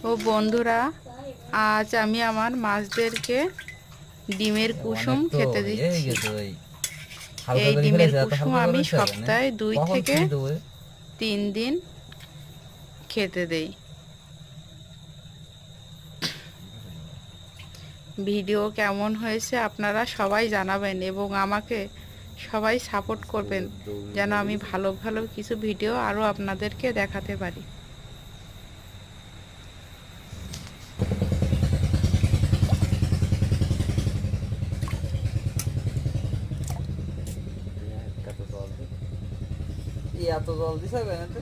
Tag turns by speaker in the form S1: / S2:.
S1: ও বন্ধুরা, আজ আমি আমার মাছদেরকে ডিমের কুসুম
S2: অনেক তো
S1: খেতে
S2: এই
S1: দিচ্ছি।
S2: গেছে ওই হালকা
S1: এই
S2: করে
S1: ডিমের
S2: ফেলেছে, এত
S1: কুসুম
S2: হালকা
S1: আমি
S2: করে ফেলে না।
S1: সপ্তাহে 2
S2: কখন
S1: থেকে
S2: কি দেবো?
S1: 3 দিন খেতে দেই। ভিডিও কেমন হয়েছে আপনারা সবাই জানাবেন এবং আমাকে সবাই সাপোর্ট করবেন, যেন আমি ভালো ভালো কিছু ভিডিও আরও আপনাদেরকে দেখাতে পারি।
S2: এত জল দিছে কেন?